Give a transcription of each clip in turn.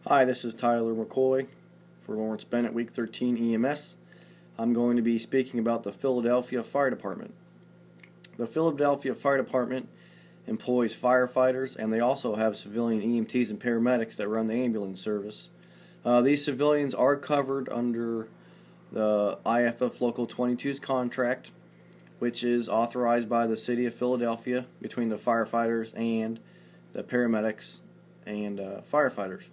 Hi, this is Tyler McCoy for Lawrence Bennett Week 13 EMS. I'm going to be speaking about the Philadelphia Fire Department. The Philadelphia Fire Department employs firefighters, and they also have civilian EMTs and paramedics that run the ambulance service. These civilians are covered under the IFF Local 22's contract, which is authorized by the City of Philadelphia between the firefighters and the paramedics and firefighters.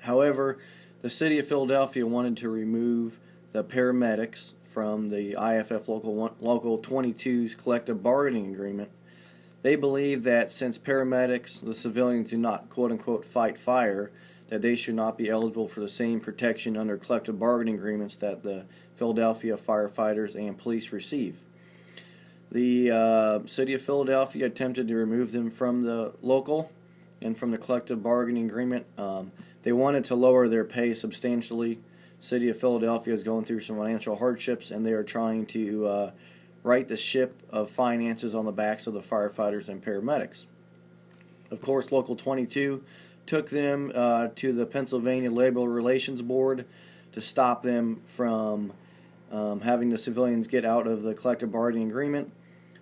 However, the City of Philadelphia wanted to remove the paramedics from the IFF Local 22's collective bargaining agreement. They believe that since paramedics, the civilians, do not quote-unquote fight fire, that they should not be eligible for the same protection under collective bargaining agreements that the Philadelphia firefighters and police receive. The City of Philadelphia attempted to remove them from the local and from the collective bargaining agreement. They wanted to lower their pay substantially. City of Philadelphia is going through some financial hardships, and they are trying to right the ship of finances on the backs of the firefighters and paramedics. Of course, Local 22 took them to the Pennsylvania Labor Relations Board to stop them from having the civilians get out of the collective bargaining agreement.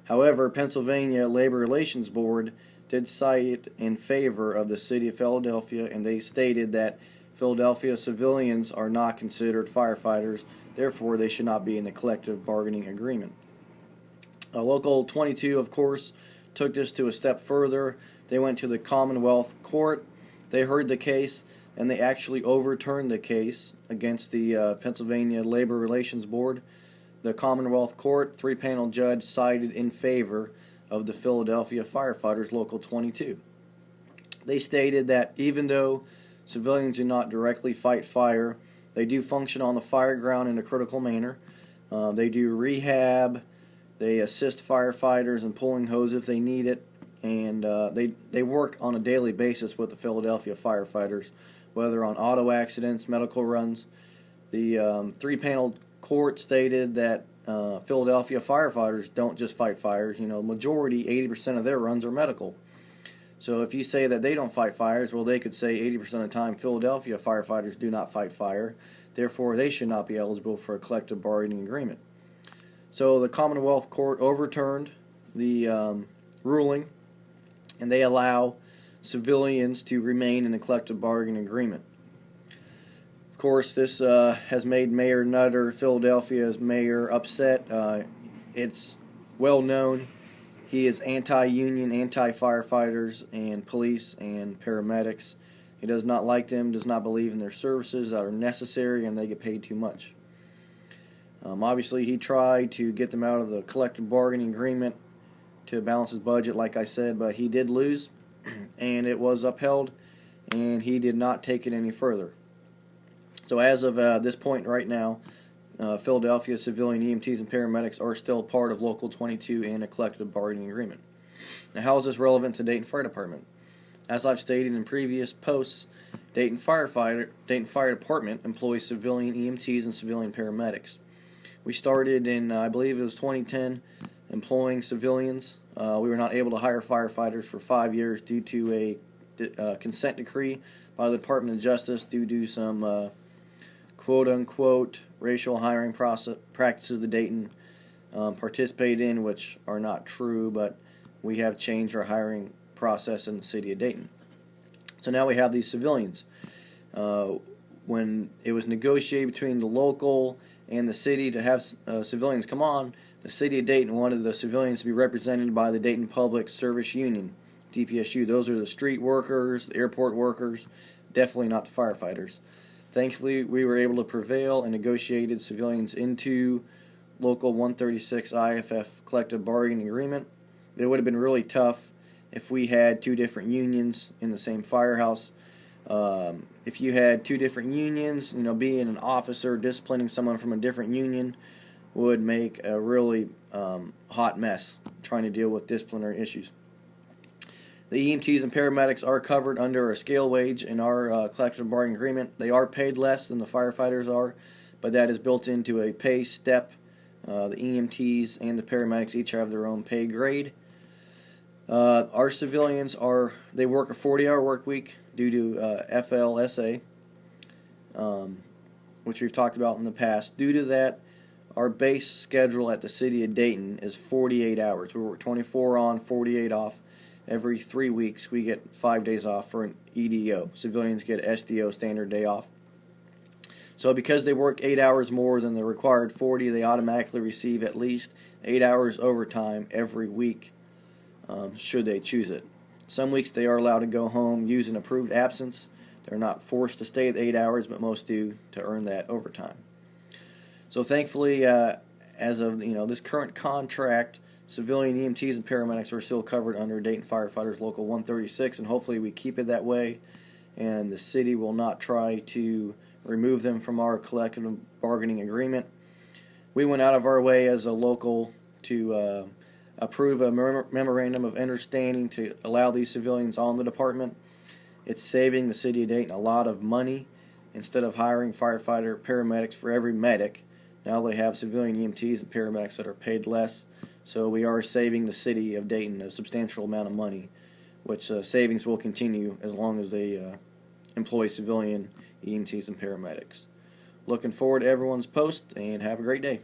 However, Pennsylvania Labor Relations Board did cite in favor of the City of Philadelphia, and they stated that Philadelphia civilians are not considered firefighters, therefore they should not be in the collective bargaining agreement. Local 22, of course, took this to a step further. They went to the Commonwealth Court. They heard the case, and they actually overturned the case against the Pennsylvania Labor Relations Board. The Commonwealth Court, three-panel judge, sided in favor of the Philadelphia firefighters, Local 22. They stated that even though civilians do not directly fight fire, they do function on the fire ground in a critical manner. They do rehab, they assist firefighters in pulling hose if they need it, and they work on a daily basis with the Philadelphia firefighters, whether on auto accidents, medical runs. The three-panel court stated that Philadelphia firefighters don't just fight fires. Majority, 80% of their runs are medical. So if you say that they don't fight fires, well, they could say 80% of the time Philadelphia firefighters do not fight fire. Therefore, they should not be eligible for a collective bargaining agreement. So the Commonwealth Court overturned the ruling, and they allow civilians to remain in a collective bargaining agreement. Of course, this has made Mayor Nutter, Philadelphia's mayor, upset. It's well known he is anti-union, anti-firefighters and police and paramedics. He does not like them, does not believe in their services that are necessary, and they get paid too much. Obviously, he tried to get them out of the collective bargaining agreement to balance his budget, like I said, but he did lose, and it was upheld, and he did not take it any further. So as of this point right now, Philadelphia civilian EMTs and paramedics are still part of Local 22 and a collective bargaining agreement. Now, how is this relevant to Dayton Fire Department? As I've stated in previous posts, Dayton Fire Department employs civilian EMTs and civilian paramedics. We started in, I believe it was 2010, employing civilians. We were not able to hire firefighters for 5 years due to a consent decree by the Department of Justice due to some quote-unquote racial hiring practices the Dayton participated in, which are not true, but we have changed our hiring process in the city of Dayton. So now we have these civilians. When it was negotiated between the local and the city to have civilians come on, the city of Dayton wanted the civilians to be represented by the Dayton Public Service Union, DPSU. Those are the street workers, the airport workers, definitely not the firefighters. Thankfully, we were able to prevail and negotiated civilians into Local 136 IFF collective bargaining agreement. It would have been really tough if we had two different unions in the same firehouse. If you had two different unions, being an officer disciplining someone from a different union would make a really hot mess trying to deal with disciplinary issues. The EMTs and paramedics are covered under a scale wage in our collective bargaining agreement. They are paid less than the firefighters are, but that is built into a pay step. The EMTs and the paramedics each have their own pay grade. Our civilians they work a 40-hour work week due to FLSA, which we've talked about in the past. Due to that, our base schedule at the city of Dayton is 48 hours. We work 24 on, 48 off. Every 3 weeks, we get 5 days off for an EDO. Civilians get SDO, standard day off. So because they work 8 hours more than the required 40, they automatically receive at least 8 hours overtime every week, should they choose it. Some weeks they are allowed to go home, use an approved absence. They're not forced to stay the 8 hours, but most do to earn that overtime. So thankfully, as of this current contract, civilian EMTs and paramedics are still covered under Dayton Firefighters Local 136, and hopefully we keep it that way, and the city will not try to remove them from our collective bargaining agreement. We went out of our way as a local to approve a memorandum of understanding to allow these civilians on the department. It's saving the city of Dayton a lot of money. Instead of hiring firefighter paramedics for every medic, now they have civilian EMTs and paramedics that are paid less. So we are saving the city of Dayton a substantial amount of money, which savings will continue as long as they employ civilian EMTs and paramedics. Looking forward to everyone's post, and have a great day.